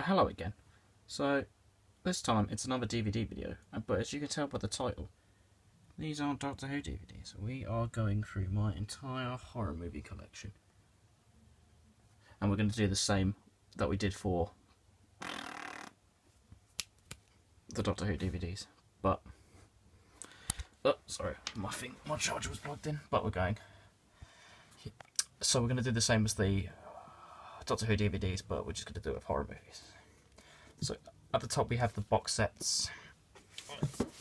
Hello again. So, this time it's another DVD video, but as you can tell by the title, these aren't Doctor Who DVDs. We are going through my entire horror movie collection. And we're going to do the same that we did for the Doctor Who DVDs. But, oh, sorry, my charger was plugged in, but we're going. So we're going to do the same as the Doctor Who DVDs, but we're just going to do it with horror movies. So at the top we have the box sets.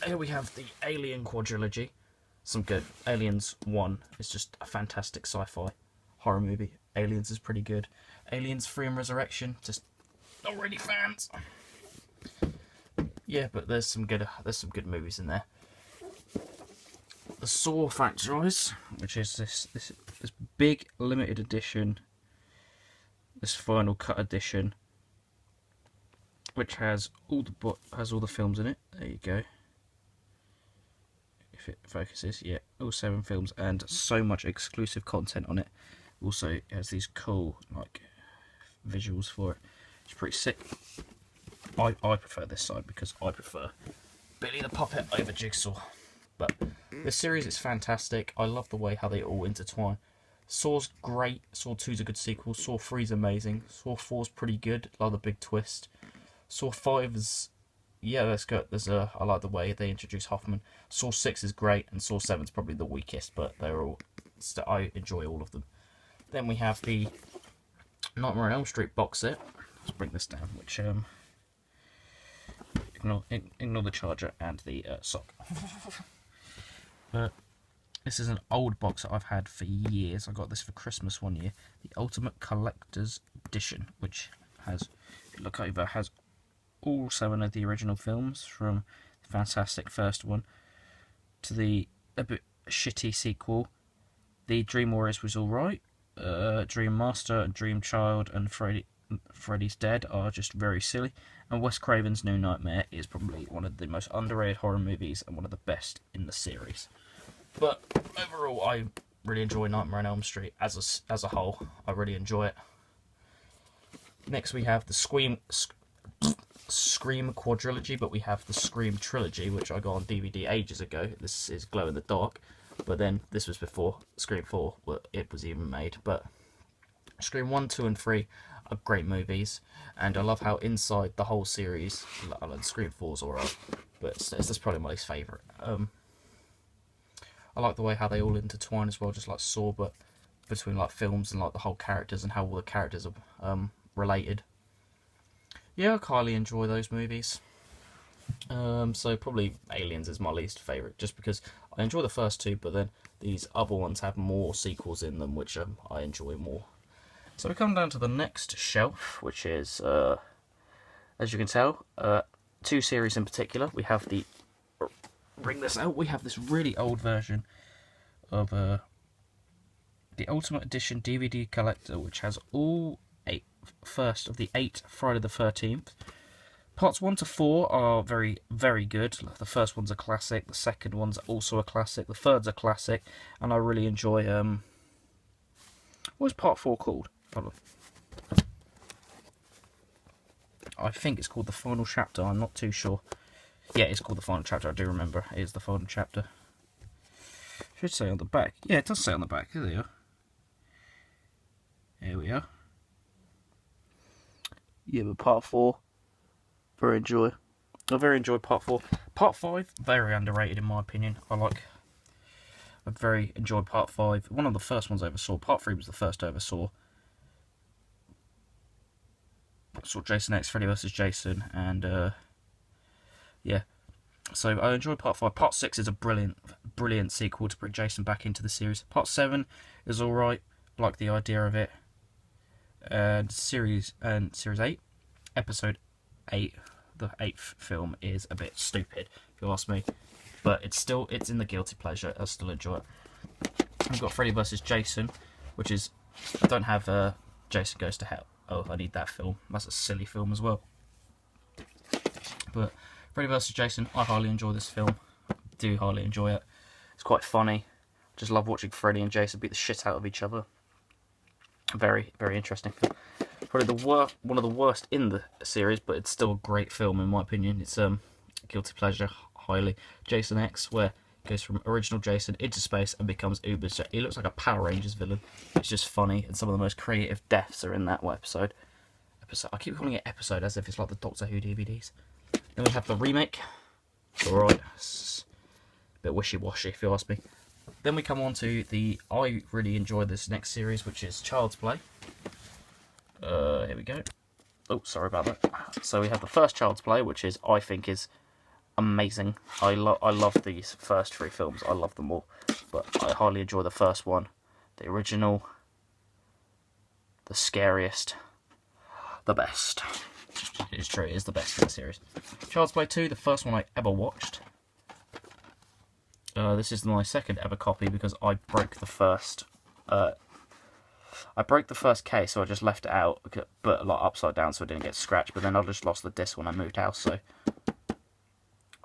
Here we have the Alien quadrilogy. Some good. Aliens 1 is just a fantastic sci-fi horror movie. Aliens is pretty good. Aliens 3 and Resurrection, just not really fans. Yeah, but there's some good movies in there. The Saw franchise, which is this big limited edition, this final cut edition, which has all the films in it. There you go. If it focuses, yeah, all 7 films and so much exclusive content on it. Also, it has these cool visuals for it. It's pretty sick. I prefer this side because I prefer Billy the Puppet over Jigsaw. But this series is fantastic. I love the way how they all intertwine. Saw's great. Saw 2's a good sequel. Saw 3's amazing. Saw 4's pretty good. Love the big twist. Saw 5's, yeah, that's good. I like the way they introduce Hoffman. Saw 6 is great, and Saw 7's probably the weakest, but they're all. I enjoy all of them. Then we have the Nightmare on Elm Street box set. Let's bring this down. Which ignore the charger and the sock. But this is an old box that I've had for years. I got this for Christmas one year. The Ultimate Collector's Edition, which has, if you look over, has all 7 of the original films, from the fantastic first one to the a bit shitty sequel. The Dream Warriors was alright. Dream Master and Dream Child and Freddy's Dead are just very silly. And Wes Craven's New Nightmare is probably one of the most underrated horror movies and one of the best in the series. But overall, I really enjoy Nightmare on Elm Street as a whole. I really enjoy it. Next we have the Scream quadrilogy, but we have the Scream trilogy, which I got on DVD ages ago. This is Glow in the Dark, but then this was before Scream 4 it was even made. But Scream 1, 2 and 3 are great movies, and I love how inside the whole series, Scream 4's alright, but it's probably my least favourite. I like the way how they all intertwine as well, just like Saw, but between films and the whole characters and how all the characters are related. Yeah, I highly enjoy those movies. So probably Aliens is my least favourite, just because I enjoy the first 2, but then these other ones have more sequels in them, which I enjoy more. So we come down to the next shelf, which is, as you can tell, 2 series in particular. We have the, bring this out, we have this really old version of the Ultimate Edition DVD Collector, which has all 8 first of the 8 Friday the 13th. Parts 1 to 4 are very, very good. The first one's a classic, the second one's also a classic, the third's a classic, and I really enjoy, what was part 4 called? Hold on. I think it's called The Final Chapter, I'm not too sure. Yeah, it's called The Final Chapter, I do remember. It is The Final Chapter. Should say on the back. Yeah, it does say on the back. Here we are. Here we are. Yeah, but part 4, I very enjoy part 4. Part 5, very underrated in my opinion. I very enjoyed part 5. One of the first ones I ever saw. Part 3 was the first I ever saw. I saw Jason X, Freddy vs. Jason, and yeah. So I enjoyed part 5. Part 6 is a brilliant sequel to bring Jason back into the series. Part 7 is alright, like the idea of it. And series 8, episode 8, the 8th film, is a bit stupid, if you ask me. But it's in the guilty pleasure. I still enjoy it. We've got Freddy vs. Jason, which is, I don't have Jason Goes to Hell. Oh, I need that film. That's a silly film as well. But Freddy vs. Jason, I highly enjoy this film. I do highly enjoy it. It's quite funny. Just love watching Freddy and Jason beat the shit out of each other. Very, very interesting film. probably one of the worst in the series, but it's still a great film in my opinion. It's guilty pleasure, highly. Jason X, where he goes from original Jason into space and becomes Uber. He looks like a Power Rangers villain. It's just funny, and some of the most creative deaths are in that episode. I keep calling it episode as if it's like the Doctor Who DVDs. Then we have the remake. It's alright. It's a bit wishy-washy if you ask me. Then we come on to I really enjoy this next series, which is Child's Play. Here we go. Oh, sorry about that. So we have the first Child's Play, which I think is amazing. I love these first 3 films. I love them all. But I highly enjoy the first one. The original. The scariest. The best. It's true, it is the best in the series. Child's Play 2, the first one I ever watched. This is my second ever copy because I broke the first. I broke the first case, so I just left it out, but like upside down, so it didn't get scratched. But then I just lost the disc when I moved house, so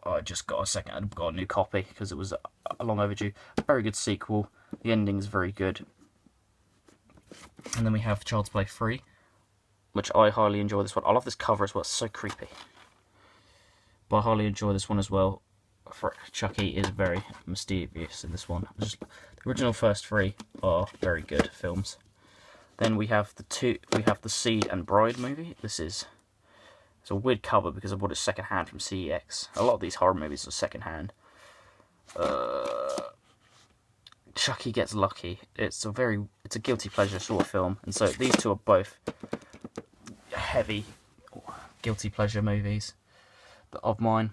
I just got a new copy because it was long overdue. Very good sequel. The ending's very good. And then we have Child's Play 3. Which I highly enjoy this one. I love this cover as well, it's so creepy. But I highly enjoy this one as well. Chucky is very mischievous in this one. The original first 3 are very good films. Then we have the Seed and Bride movie. It's a weird cover because I bought it second hand from CEX. A lot of these horror movies are second hand. Chucky Gets Lucky. It's a guilty pleasure sort of film, and so these two are both heavy guilty pleasure movies of mine.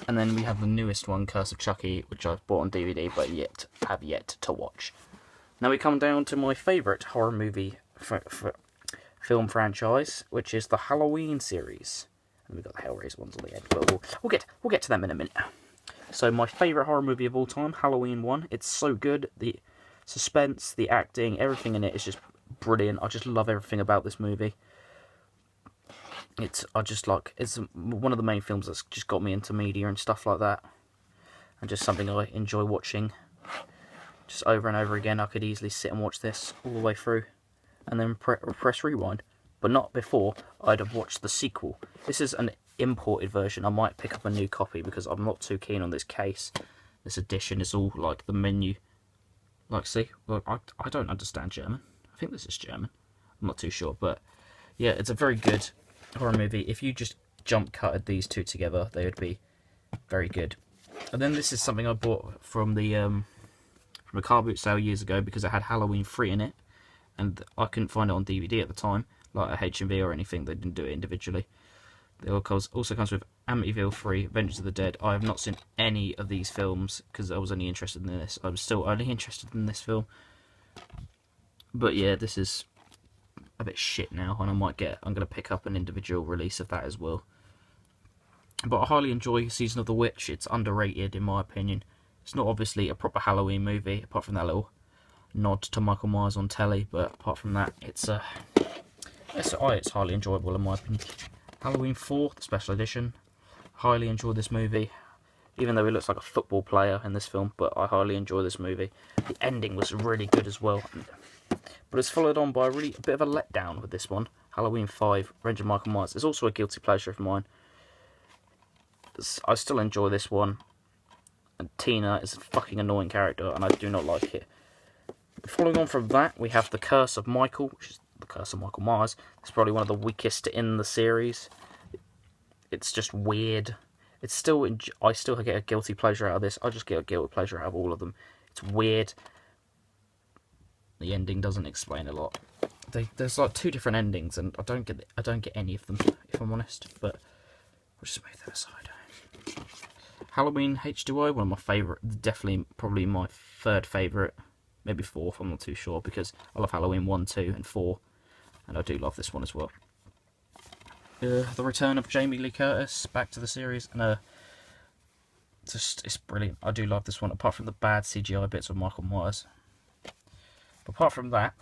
And then we have the newest one, Curse of Chucky, which I've bought on DVD but have yet to watch. Now we come down to my favourite horror movie film franchise, which is the Halloween series. And we've got the Hellraiser ones on the end, but we'll get to them in a minute. So my favourite horror movie of all time, Halloween 1. It's so good. The suspense, the acting, everything in it is just brilliant. I just love everything about this movie. It's one of the main films that's just got me into media and stuff like that, and just something I enjoy watching just over and over again. I could easily sit and watch this all the way through and then press rewind, but not before I'd have watched the sequel. This is an imported version. I might pick up a new copy because I'm not too keen on this case. This edition is all like the menu. Like, see, look, I don't understand German. I think this is German. I'm not too sure, but yeah, it's a very good horror movie. If you just jump cutted these two together, they would be very good. And then this is something I bought from a car boot sale years ago because it had Halloween 3 in it, and I couldn't find it on DVD at the time, like a HMV or anything. They didn't do it individually. It also comes with Amityville 3, Vengeance of the Dead. I have not seen any of these films because I was only interested in this. I was still only interested in this film. But yeah, this is a bit shit now, and I'm going to pick up an individual release of that as well. But I highly enjoy Season of the Witch. It's underrated in my opinion. It's not obviously a proper Halloween movie, apart from that little nod to Michael Myers on telly, but apart from that, it's highly enjoyable in my opinion. Halloween 4, the special edition. Highly enjoy this movie, even though he looks like a football player in this film, but I highly enjoy this movie. The ending was really good as well. But it's followed on by a bit of a letdown with this one. Halloween 5, Revenge of Michael Myers. It's also a guilty pleasure of mine. I still enjoy this one. And Tina is a fucking annoying character, and I do not like it. Following on from that, we have The Curse of Michael, which is The Curse of Michael Myers. It's probably one of the weakest in the series. It's just weird. I still get a guilty pleasure out of this. I just get a guilty pleasure out of all of them. It's weird. The ending doesn't explain a lot. There's like 2 different endings, and I don't get any of them, if I'm honest. But we'll just move that aside. Halloween H2O, one of my favourite, definitely probably my 3rd favourite, maybe 4th, I'm not too sure, because I love Halloween 1, 2 and 4, and I do love this one as well. The return of Jamie Lee Curtis back to the series, and it's brilliant. I do love this one, apart from the bad CGI bits of Michael Myers. But apart from that,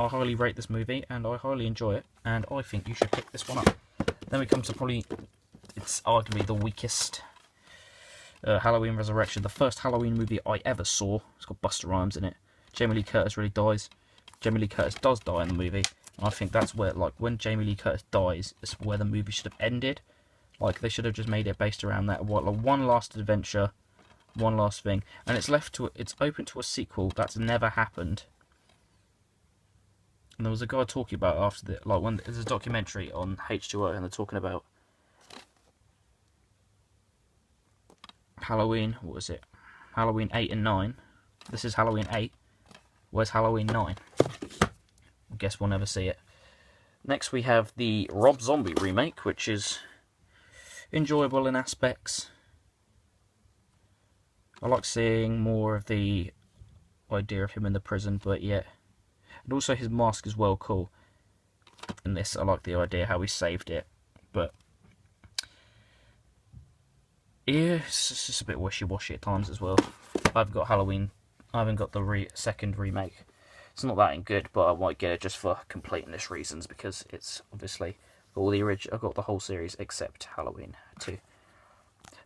I highly rate this movie, and I highly enjoy it, and I think you should pick this one up. Then we come to it's arguably the weakest, Halloween Resurrection, the first Halloween movie I ever saw. It's got Busta Rhymes in it. Jamie Lee Curtis really dies. Jamie Lee Curtis does die in the movie, I think that's where, like, when Jamie Lee Curtis dies, is where the movie should have ended. Like, they should have just made it based around that. What, like, one last adventure, one last thing, and it's open to a sequel that's never happened. And there was a guy talking about after the, like, when there's a documentary on H2O, and they're talking about Halloween. What was it? Halloween 8 and 9. This is Halloween 8. Where's Halloween 9? I guess we'll never see it. Next we have the Rob Zombie remake, which is enjoyable in aspects. I like seeing more of the idea of him in the prison, but yeah. And also his mask is well cool. In this, I like the idea how he saved it. But yeah, it's just a bit wishy-washy at times as well. I've got Halloween. I haven't got the second remake. It's not that good, but I might get it just for completeness reasons, because it's obviously all the original. I've got the whole series except Halloween 2.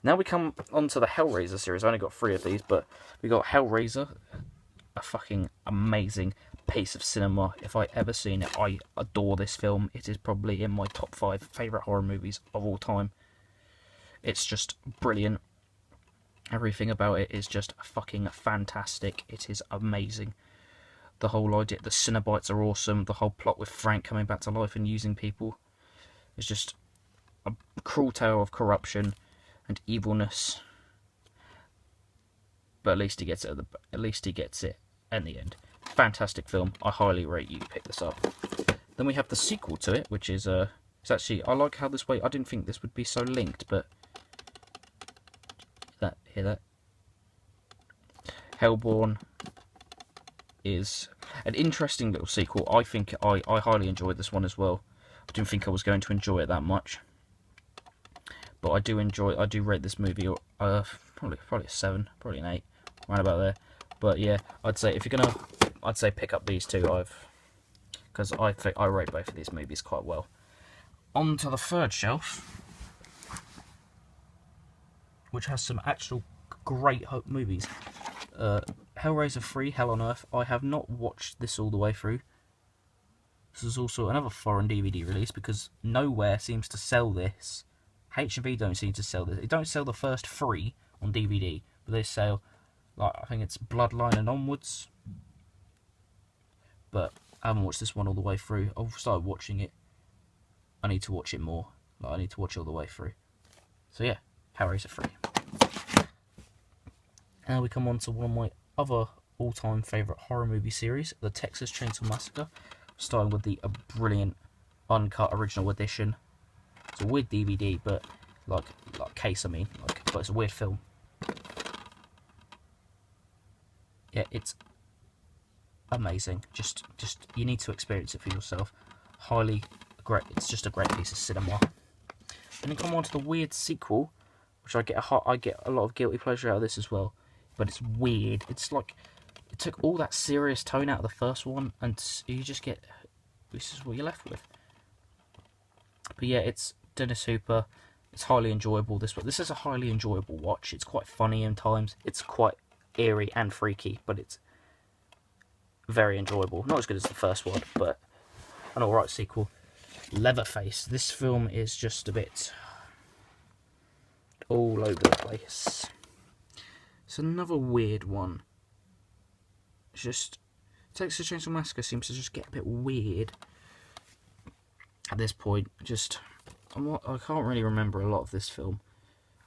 Now we come on to the Hellraiser series. I only got 3 of these, but we got Hellraiser, a fucking amazing piece of cinema. If I ever seen it, I adore this film. It is probably in my top 5 favourite horror movies of all time. It's just brilliant. Everything about it is just fucking fantastic. It is amazing. The whole idea, the Cenobites are awesome. The whole plot with Frank coming back to life and using people is just a cruel tale of corruption and evilness. But at least he gets it. At least he gets it in the end. Fantastic film. I highly rate you pick this up. Then we have the sequel to it, which is it's actually, I like how this way. I didn't think this would be so linked, but hear that? Hellborn is an interesting little sequel. I think I highly enjoyed this one as well. I didn't think I was going to enjoy it that much, but I do rate this movie probably a 7, probably an 8, right about there. But yeah, I'd say if you're gonna, I'd say pick up these two. Because I think I rate both of these movies quite well. On to the third shelf, which has some actual great movies. Hellraiser 3, Hell on Earth. I have not watched this all the way through. This is also another foreign DVD release, because nowhere seems to sell this. H&V don't seem to sell this. They don't sell the first 3 on DVD, but they sell, like, I think it's Bloodline and onwards. But I haven't watched this one all the way through. I've started watching it. I need to watch it more. Like, I need to watch it all the way through. So yeah, Hellraiser 3. Now we come on to one of my other all-time favourite horror movie series, the Texas Chainsaw Massacre. Starting with the brilliant uncut original edition. It's a weird DVD, but like case, I mean, but it's a weird film. Yeah, it's amazing. Just you need to experience it for yourself. Highly great. It's just a great piece of cinema. And then come on to the weird sequel, which I get a lot of guilty pleasure out of this as well. But it's weird. It's like it took all that serious tone out of the first one, and you just get, this is what you're left with. But yeah, it's Dennis Hooper. It's highly enjoyable. This is a highly enjoyable watch. It's quite funny in times. It's quite eerie and freaky, but it's very enjoyable. Not as good as the first one, but an alright sequel. Leatherface. This film is just a bit all over the place. It's another weird one. It's just, Texas Chainsaw Massacre seems to just get a bit weird at this point. I can't really remember a lot of this film.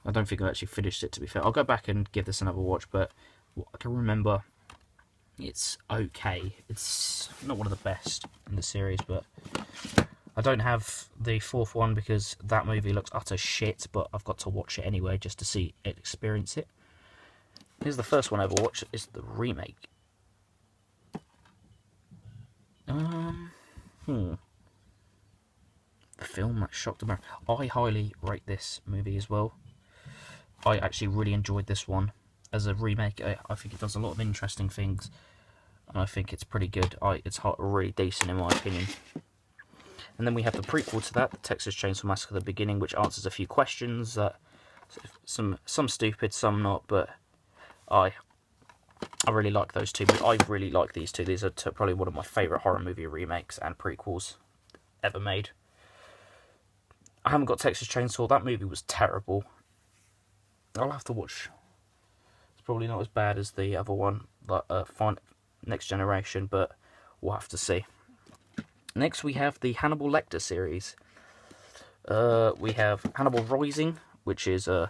I don't think I've actually finished it, to be fair. I'll go back and give this another watch, but what I can remember, it's okay. It's not one of the best in the series, but I don't have the fourth one because that movie looks utter shit, but I've got to watch it anyway just to see it, experience it. Here's the first one I ever watched, is the remake. The film that shocked America. I highly rate this movie as well. I actually really enjoyed this one as a remake. I think it does a lot of interesting things, and I think it's pretty good. It's really decent in my opinion. And then we have the prequel to that, the Texas Chainsaw Massacre: The Beginning, which answers a few questions that some stupid, some not, but I I really like those two. I really like these two. These are probably one of my favourite horror movie remakes and prequels ever made. I haven't got Texas Chainsaw. That movie was terrible. I'll have to watch. It's probably not as bad as the other one, like Next Generation, but we'll have to see. Next, we have the Hannibal Lecter series. We have Hannibal Rising, which is a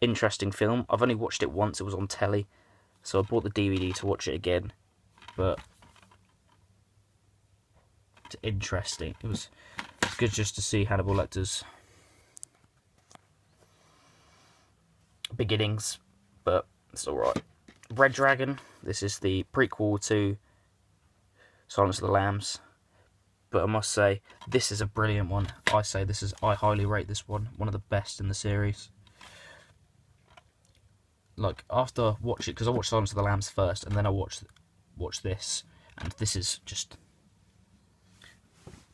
interesting film. I've only watched it once. It was on telly, so I bought the DVD to watch it again. But it's interesting. It's good just to see Hannibal Lecter's beginnings, but it's alright. Red Dragon. This is the prequel to Silence of the Lambs. But I must say, this is a brilliant one. I highly rate this one. One of the best in the series. Like, after watching, because I watched Silence of the Lambs first, and then I watched this, and this is just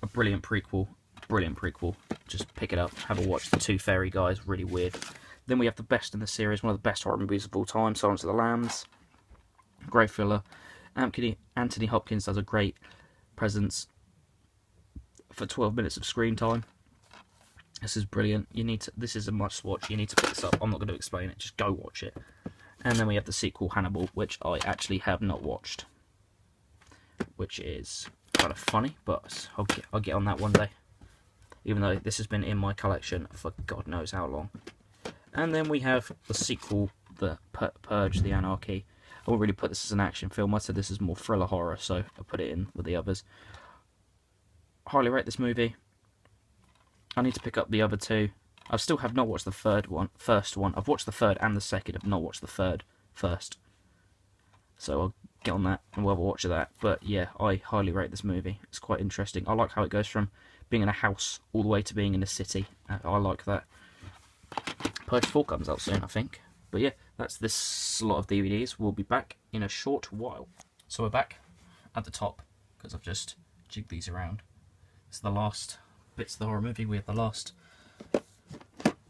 a brilliant prequel. Brilliant prequel. Just pick it up, have a watch. The two fairy guys, really weird. Then we have the best in the series, one of the best horror movies of all time, Silence of the Lambs. Great thriller. Anthony Hopkins does a great presence for 12 minutes of screen time. This is brilliant. This is a must watch. You need to pick this up. I'm not going to explain it. Just go watch it. And then we have the sequel, Hannibal, which I actually have not watched, which is kind of funny, but I'll get on that one day. Even though this has been in my collection for God knows how long. And then we have the sequel, the Purge, the Anarchy. I won't really put this as an action film. I said this is more thriller horror, so I put it in with the others. Highly rate this movie. I need to pick up the other two. I still have not watched the first one. I've watched the third and the second. I've not watched the third first. So I'll get on that and we'll have a watch of that. But yeah, I highly rate this movie. It's quite interesting. I like how it goes from being in a house all the way to being in a city. I like that. Purge 4 comes out soon, I think. But yeah, that's this lot of DVDs. We'll be back in a short while. So we're back at the top, because I've just jigged these around. It's the last bits of the horror movie. We have the last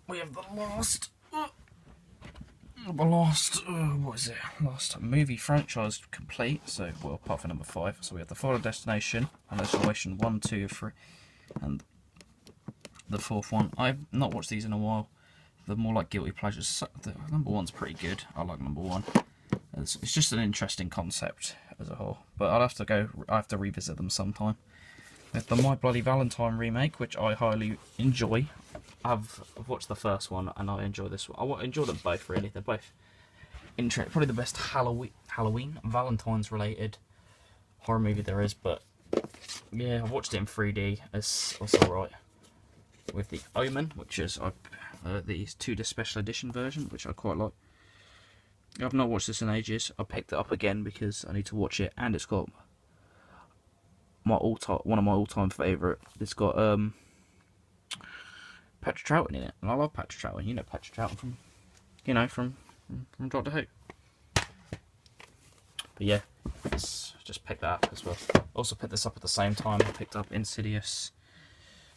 what is it? Last movie franchise complete. So, well, apart from number 5. So we have the Final Destination, and Isolation 1, 2, 3, and the 4th one. I've not watched these in a while. They're more like guilty pleasures. The number 1's pretty good. I like number 1. It's just an interesting concept as a whole. But I have to revisit them sometime. With the My Bloody Valentine remake, which I highly enjoy. I've watched the first one and I enjoy this one. I enjoy them both, really. They're both probably the best Halloween Valentine's related horror movie there is. But yeah, I've watched it in 3D. It's alright. With the Omen, which is the 2D special edition version, which I quite like. I've not watched this in ages. I picked it up again because I need to watch it, and it's got one of my all-time favourite. It's got Patrick Troughton in it, and I love Patrick Troughton. You know Patrick Troughton from Doctor Who. But yeah, let's just pick that up as well. Also picked this up at the same time. I picked up Insidious.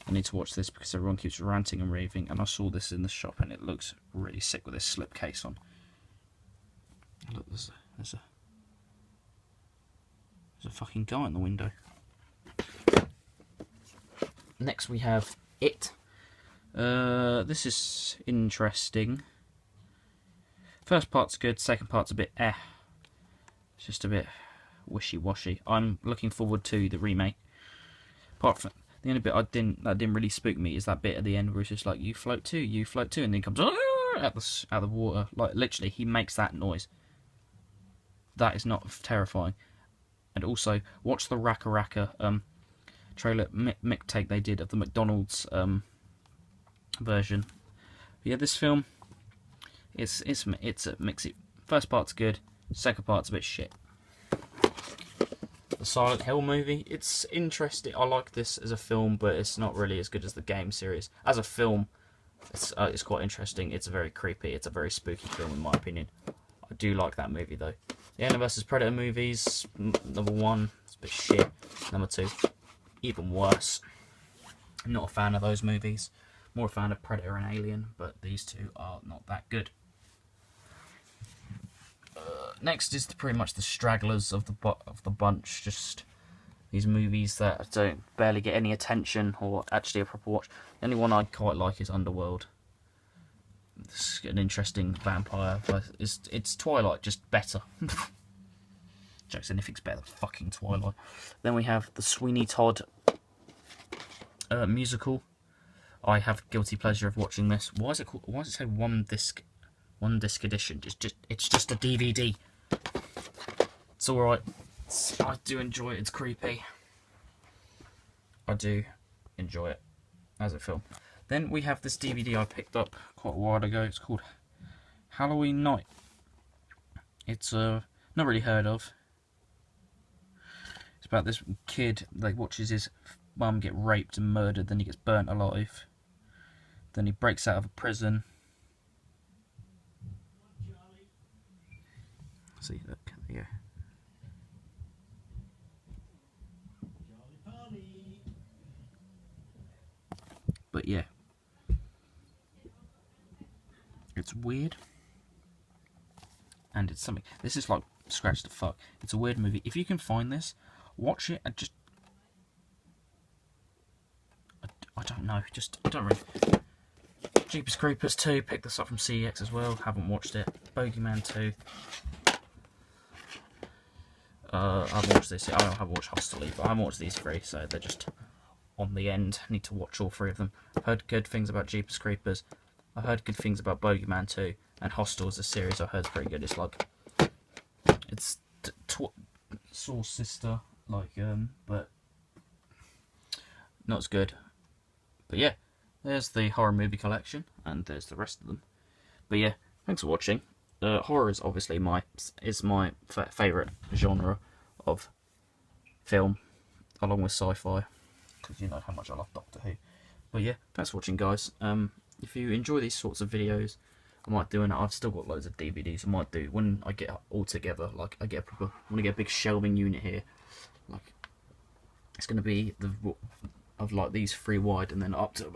I need to watch this because everyone keeps ranting and raving, and I saw this in the shop and it looks really sick with this slipcase on. Look, there's a fucking guy in the window. Next we have It. This is interesting. First part's good, second part's a bit It's just a bit wishy-washy. I'm looking forward to the remake. Apart from the only bit that didn't really spook me is that bit at the end where it's just like, you float too, and then he comes out the water. Like, literally, he makes that noise. That is not terrifying. And also, watch the Raka Raka trailer mixtape they did of the McDonald's version. But yeah, this film, it's a mix. First part's good, second part's a bit shit. The Silent Hill movie, it's interesting. I like this as a film, but it's not really as good as the game series. As a film, it's quite interesting. It's very creepy. It's a very spooky film, in my opinion. I do like that movie, though. The Alien vs Predator movies, number 1, it's a bit shit. Number 2, even worse. I'm not a fan of those movies. More a fan of Predator and Alien, but these two are not that good. Next is pretty much the stragglers of the bunch. Just these movies that don't barely get any attention or actually a proper watch. The only one I quite like is Underworld. It's an interesting vampire, but it's Twilight, just better. Jokes, anything's better than fucking Twilight. Then we have the Sweeney Todd musical. I have guilty pleasure of watching this. Why is it called? Why does it say one disc edition? It's just a DVD. It's all right. I do enjoy it. It's creepy. I do enjoy it as a film. Then we have this DVD I picked up quite a while ago. It's called Halloween Night. It's not really heard of. It's about this kid that watches his mum get raped and murdered, then he gets burnt alive. Then he breaks out of a prison. See, look, there you go. But yeah, it's weird, and it's something. This is like scratch the fuck. It's a weird movie. If you can find this, watch it and just. I don't know. I don't really. Jeepers Creepers 2. Picked this up from CEX as well. Haven't watched it. Bogeyman 2. I haven't watched this. I haven't watched Hostel either. I haven't watched these three, so they're just on the end. Need to watch all three of them. I've heard good things about Jeepers Creepers. I've heard good things about Bogeyman 2, and Hostel is a series I heard is pretty good. It's like it's Saw's sister, like but not as good. But yeah, there's the horror movie collection, and there's the rest of them. But yeah, thanks for watching. Horror is obviously my favourite genre of film, along with sci-fi, because you know how much I love Doctor Who. But yeah, thanks for watching, guys. If you enjoy these sorts of videos, I might do I've still got loads of DVDs. I might do when I get all together. Like I want to get a big shelving unit here. Like it's going to be of like these 3 wide, and then up to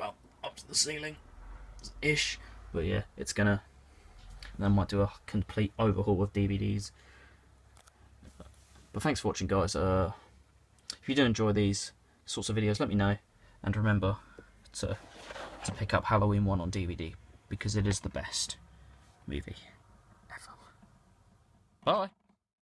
the ceiling, ish. But yeah, it's gonna. And I might do a complete overhaul of DVDs. But thanks for watching, guys. If you do enjoy these sorts of videos, let me know. And remember to pick up Halloween 1 on DVD, because it is the best movie ever. Bye.